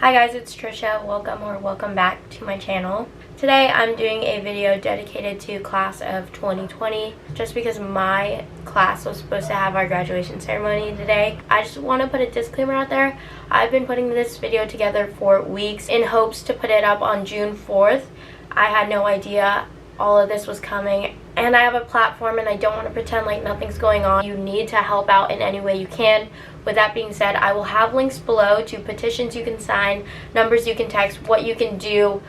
Hi guys, it's Tricia. Welcome back to my channel. Today I'm doing a video dedicated to class of 2020 just because my class was supposed to have our graduation ceremony today. I just want to put a disclaimer out there. I've been putting this video together for weeks in hopes to put it up on June 4th. I had no idea all of this was coming, and I have a platform and I don't want to pretend like nothing's going on. You need to help out in any way you can. With that being said, I will have links below to petitions you can sign, numbers you can text, what you can do,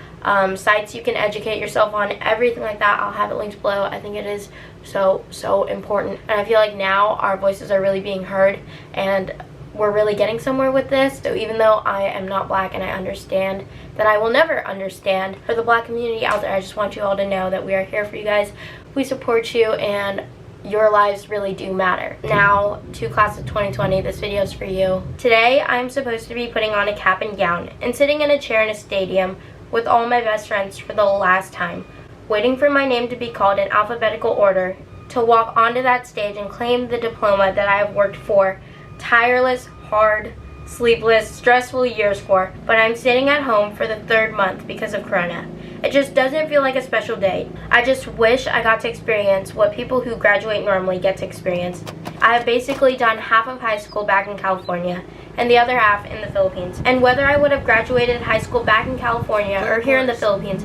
sites you can educate yourself on, everything like that. I'll have it linked below. I think it is so important, and I feel like now our voices are really being heard and we're really getting somewhere with this. So even though I am not black and I understand that I will never understand, for the black community out there, I just want you all to know that we are here for you guys. We support you and your lives really do matter. Now to class of 2020, this video is for you. Today I'm supposed to be putting on a cap and gown and sitting in a chair in a stadium with all my best friends for the last time, waiting for my name to be called in alphabetical order, to walk onto that stage and claim the diploma that I have worked for tireless, hard, sleepless, stressful years for, but I'm sitting at home for the third month because of Corona. It just doesn't feel like a special day. I just wish I got to experience what people who graduate normally get to experience. I have basically done half of high school back in California and the other half in the Philippines. And whether I would have graduated high school back in California or here in the Philippines,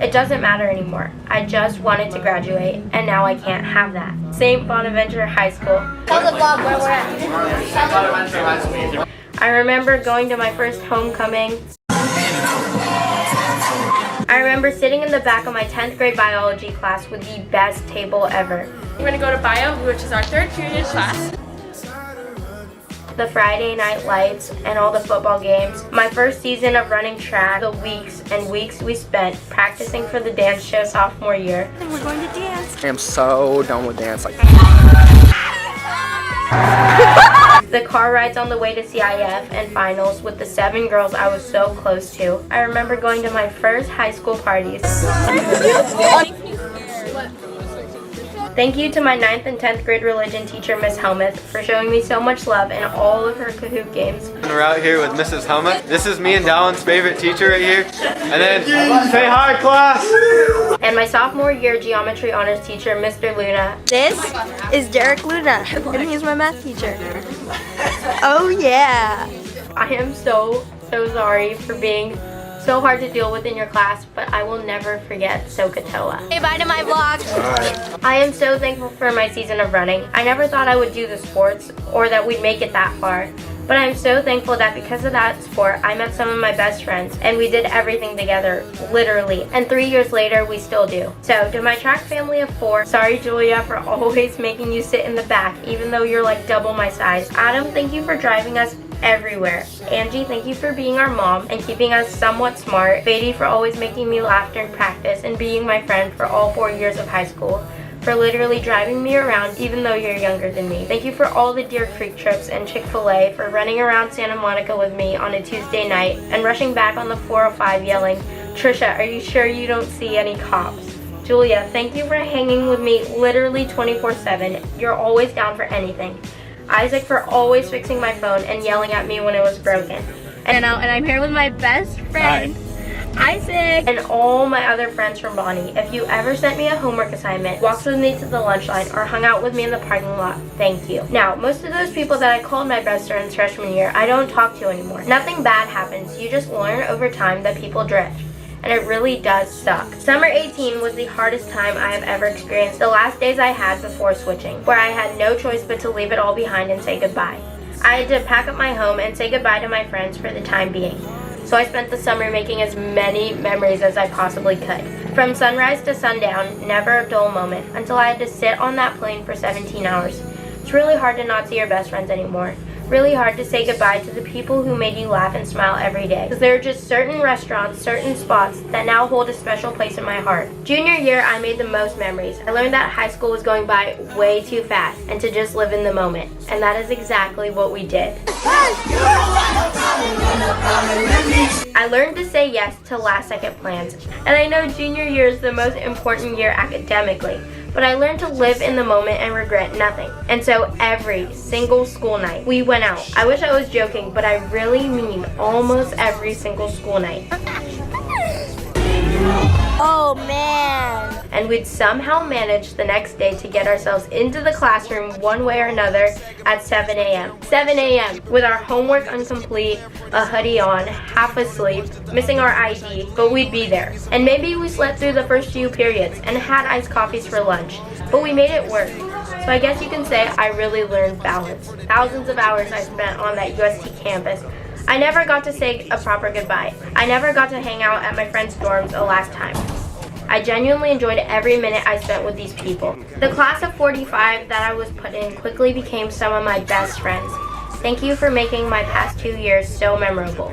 it doesn't matter anymore. I just wanted to graduate, and now I can't have that. St. Bonaventure High School. Tell the vlog where we're at. I remember going to my first homecoming. I remember sitting in the back of my 10th grade biology class with the best table ever. We're going to go to bio, which is our third period class. The Friday night lights and all the football games. My first season of running track, the weeks and weeks we spent practicing for the dance show sophomore year. And we're going to dance. I am so done with dance. The car rides on the way to CIF and finals with the 7 girls I was so close to. I remember going to my first high school parties. Thank you to my 9th and 10th grade religion teacher, Miss Helmuth, for showing me so much love in all of her Kahoot games. We're out here with Mrs. Helmuth. This is me and Dallin's favorite teacher right here. And then, say hi, class! And my sophomore year geometry honors teacher, Mr. Luna. This is Derek Luna, and he's my math teacher. Oh yeah! I am so sorry for being so hard to deal with in your class, but I will never forget Sokotoa. Say bye to my vlog. I am so thankful for my season of running. I never thought I would do the sports or that we'd make it that far, but I'm so thankful that because of that sport, I met some of my best friends and we did everything together, literally, and 3 years later, we still do. So to my track family of 4, sorry Julia for always making you sit in the back, even though you're like double my size. Adam, thank you for driving us everywhere. Angie, thank you for being our mom and keeping us somewhat smart. Beatty for always making me laugh during practice and being my friend for all 4 years of high school. For literally driving me around even though you're younger than me. Thank you for all the Deer Creek trips and Chick-fil-A, for running around Santa Monica with me on a Tuesday night and rushing back on the 405 yelling, "Tricia, are you sure you don't see any cops?" Julia, thank you for hanging with me literally 24/7. You're always down for anything. Isaac for always fixing my phone and yelling at me when it was broken. And I'm here with my best friend, Isaac, and all my other friends from Bonnie. If you ever sent me a homework assignment, walked with me to the lunch line, or hung out with me in the parking lot, thank you. Now, most of those people that I called my best friends freshman year, I don't talk to anymore. Nothing bad happens. You just learn over time that people drift. And it really does suck. Summer 18 was the hardest time I have ever experienced. The last days I had before switching, where I had no choice but to leave it all behind and say goodbye. I had to pack up my home and say goodbye to my friends for the time being. So I spent the summer making as many memories as I possibly could. From sunrise to sundown, never a dull moment, until I had to sit on that plane for 17 hours. It's really hard to not see your best friends anymore. Really hard to say goodbye to the people who made you laugh and smile every day. Because there are just certain restaurants, certain spots that now hold a special place in my heart. Junior year, I made the most memories. I learned that high school was going by way too fast and to just live in the moment. And that is exactly what we did. I learned to say yes to last second plans. And I know junior year is the most important year academically, But I learned to live in the moment and regret nothing. And so every single school night, we went out. I wish I was joking, but I really mean almost every single school night. Oh man. And we'd somehow manage the next day to get ourselves into the classroom one way or another at 7 a.m. 7 a.m. with our homework incomplete, a hoodie on, half asleep, missing our ID, but we'd be there. And maybe we slept through the first few periods and had iced coffees for lunch, but we made it work. So I guess you can say I really learned balance. Thousands of hours I spent on that UST campus. I never got to say a proper goodbye. I never got to hang out at my friends' dorms the last time. I genuinely enjoyed every minute I spent with these people. The class of 45 that I was put in quickly became some of my best friends. Thank you for making my past 2 years so memorable.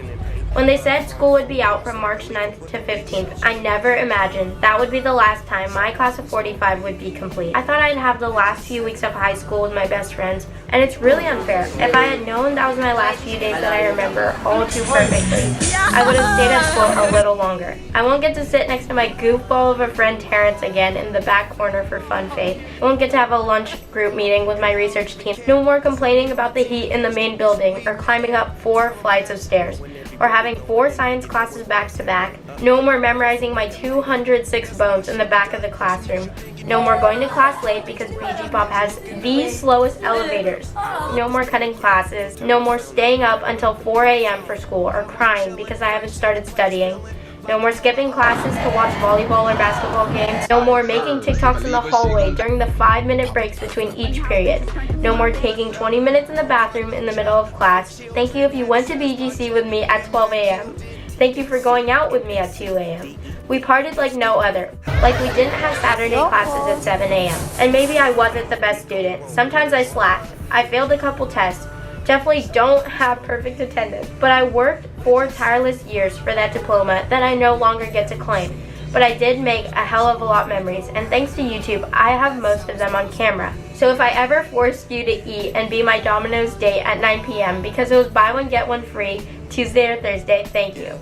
When they said school would be out from March 9th to 15th, I never imagined that would be the last time my class of 45 would be complete. I thought I'd have the last few weeks of high school with my best friends, and it's really unfair. If I had known that was my last few days that I remember all too perfectly, I would have stayed at school a little longer. I won't get to sit next to my goofball of a friend Terrence again in the back corner for fun faith. I won't get to have a lunch group meeting with my research team. No more complaining about the heat in the main building or climbing up 4 flights of stairs, or having 4 science classes back to back. No more memorizing my 206 bones in the back of the classroom. No more going to class late because BG Pop has the slowest elevators. No more cutting classes. No more staying up until 4 a.m. for school or crying because I haven't started studying. No more skipping classes to watch volleyball or basketball games. No more making TikToks in the hallway during the 5-minute breaks between each period. No more taking 20 minutes in the bathroom in the middle of class. Thank you if you went to BGC with me at 12 a.m. Thank you for going out with me at 2 a.m. We partied like no other, like we didn't have Saturday classes at 7 a.m. And maybe I wasn't the best student. Sometimes I slacked. I failed a couple tests. Definitely don't have perfect attendance, but I worked 4 tireless years for that diploma that I no longer get to claim. But I did make a hell of a lot of memories, and thanks to YouTube, I have most of them on camera. So if I ever forced you to eat and be my Domino's date at 9 p.m. because it was buy one get one free, Tuesday or Thursday, thank you.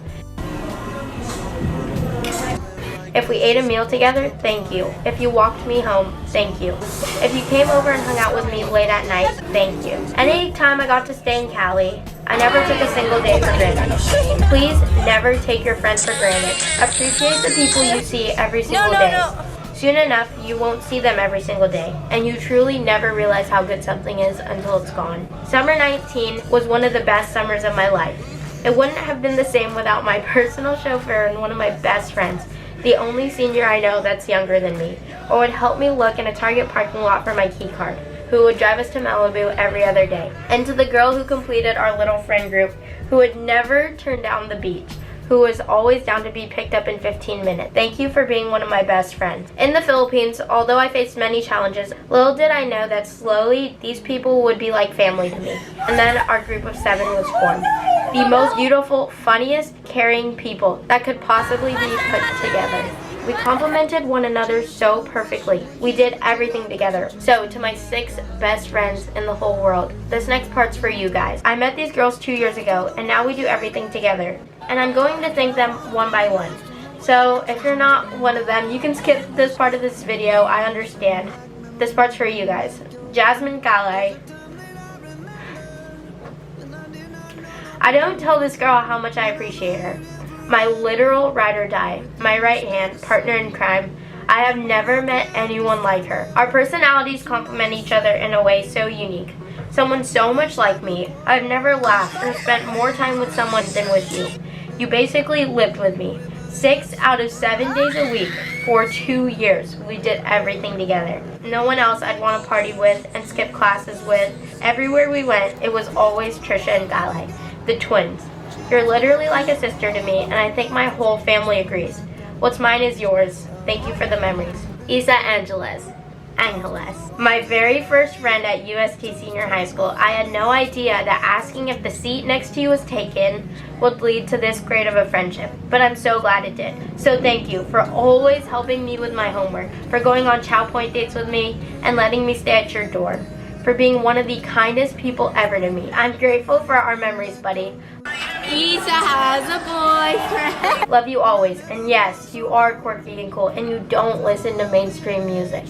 If we ate a meal together, thank you. If you walked me home, thank you. If you came over and hung out with me late at night, thank you. Any time I got to stay in Cali, I never took a single day for granted. Please never take your friends for granted. Appreciate the people you see every single day. Soon enough, you won't see them every single day, and you truly never realize how good something is until it's gone. Summer 19 was one of the best summers of my life. It wouldn't have been the same without my personal chauffeur and one of my best friends, the only senior I know that's younger than me, or would help me look in a Target parking lot for my key card, who would drive us to Malibu every other day. And to the girl who completed our little friend group, who would never turn down the beach, who was always down to be picked up in 15 minutes. Thank you for being one of my best friends. In the Philippines, although I faced many challenges, little did I know that slowly these people would be like family to me. And then our group of 7 was formed. The most beautiful, funniest, caring people that could possibly be put together. We complemented one another so perfectly. We did everything together. So to my 6 best friends in the whole world, this next part's for you guys. I met these girls 2 years ago, and now we do everything together. And I'm going to thank them one by one. So if you're not one of them, you can skip this part of this video. I understand. This part's for you guys. Jasmine Galay. I don't tell this girl how much I appreciate her. My literal ride or die, my right hand, partner in crime. I have never met anyone like her. Our personalities complement each other in a way so unique. Someone so much like me. I've never laughed or spent more time with someone than with you. You basically lived with me. 6 out of 7 days a week for 2 years. We did everything together. No one else I'd want to party with and skip classes with. Everywhere we went, it was always Tricia and Galay, the twins. You're literally like a sister to me, and I think my whole family agrees. What's mine is yours. Thank you for the memories. Isa Angeles. My very first friend at UST Senior High School, I had no idea that asking if the seat next to you was taken would lead to this great of a friendship, but I'm so glad it did. So thank you for always helping me with my homework, for going on Chow Point dates with me, and letting me stay at your dorm, for being one of the kindest people ever to me. I'm grateful for our memories, buddy. Isa has a boyfriend. Love you always, and yes, you are quirky and cool, and you don't listen to mainstream music.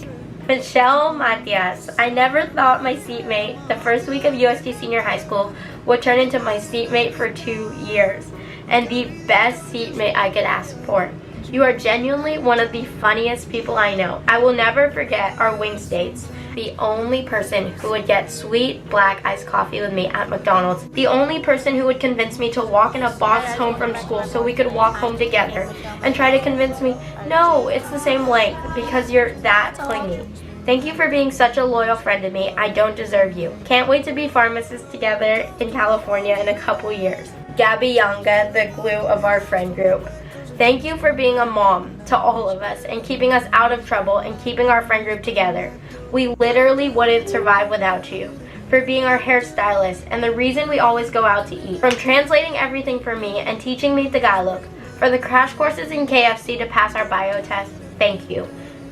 Michelle Matias. I never thought my seatmate the first week of UST Senior High School would turn into my seatmate for 2 years, and the best seatmate I could ask for. You are genuinely one of the funniest people I know. I will never forget our wings dates. The only person who would get sweet black iced coffee with me at McDonald's. The only person who would convince me to walk in a box home from school so we could walk home together, and try to convince me, no, it's the same length, because you're that clingy. Thank you for being such a loyal friend to me. I don't deserve you. Can't wait to be pharmacists together in California in a couple years. Gabby Yanga, the glue of our friend group. Thank you for being a mom to all of us and keeping us out of trouble and keeping our friend group together. We literally wouldn't survive without you. For being our hairstylist and the reason we always go out to eat. From translating everything for me and teaching me the Tagalog. For the crash courses in KFC to pass our bio test. Thank you.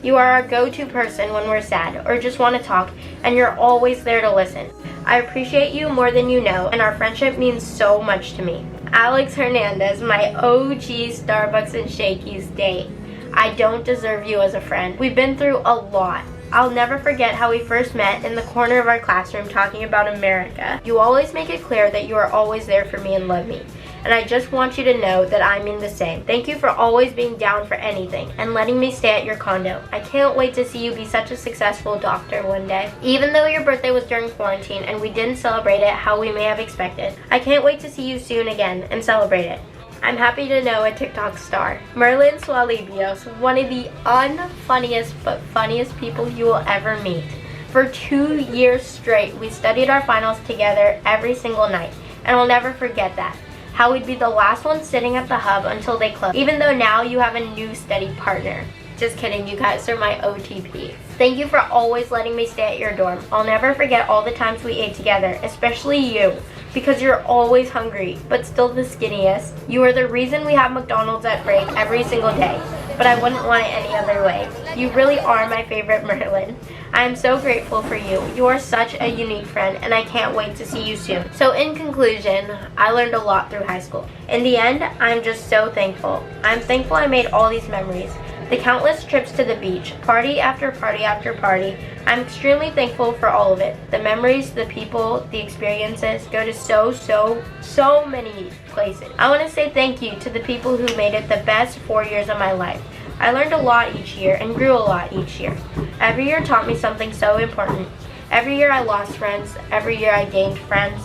You are our go-to person when we're sad or just want to talk, and you're always there to listen. I appreciate you more than you know, and our friendship means so much to me. Alex Hernandez, my OG Starbucks and Shakey's date. I don't deserve you as a friend. We've been through a lot. I'll never forget how we first met in the corner of our classroom talking about America. You always make it clear that you are always there for me and love me. And I just want you to know that I mean the same. Thank you for always being down for anything and letting me stay at your condo. I can't wait to see you be such a successful doctor one day. Even though your birthday was during quarantine and we didn't celebrate it how we may have expected, I can't wait to see you soon again and celebrate it. I'm happy to know a TikTok star. Merlin Sualibios, one of the unfunniest but funniest people you will ever meet. For 2 years straight, we studied our finals together every single night, and I'll never forget that. How we'd be the last one sitting at the hub until they closed, even though now you have a new study partner. Just kidding, you guys are my OTP. Thank you for always letting me stay at your dorm. I'll never forget all the times we ate together, especially you, because you're always hungry, but still the skinniest. You are the reason we have McDonald's at break every single day, but I wouldn't want it any other way. You really are my favorite Merlin. I am so grateful for you. You are such a unique friend, and I can't wait to see you soon. So in conclusion, I learned a lot through high school. In the end, I'm just so thankful. I'm thankful I made all these memories. The countless trips to the beach, party after party after party. I'm extremely thankful for all of it. The memories, the people, the experiences go to so many places. I want to say thank you to the people who made it the best 4 years of my life. I learned a lot each year and grew a lot each year. Every year taught me something so important. Every year I lost friends. Every year I gained friends.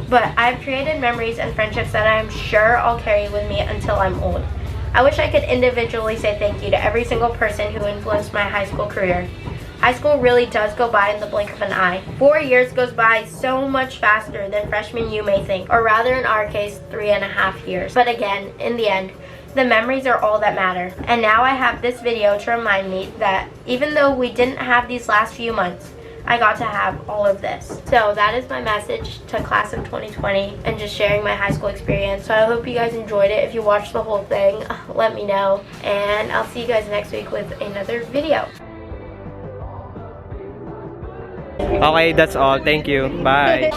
But I've created memories and friendships that I'm sure I'll carry with me until I'm old. I wish I could individually say thank you to every single person who influenced my high school career. High school really does go by in the blink of an eye. 4 years goes by so much faster than freshman you may think, or rather in our case, 3.5 years. But again, in the end, the memories are all that matter. And now I have this video to remind me that even though we didn't have these last few months, I got to have all of this. So that is my message to class of 2020 and just sharing my high school experience. So I hope you guys enjoyed it. If you watched the whole thing, let me know. And I'll see you guys next week with another video. Okay, that's all. Thank you. Bye.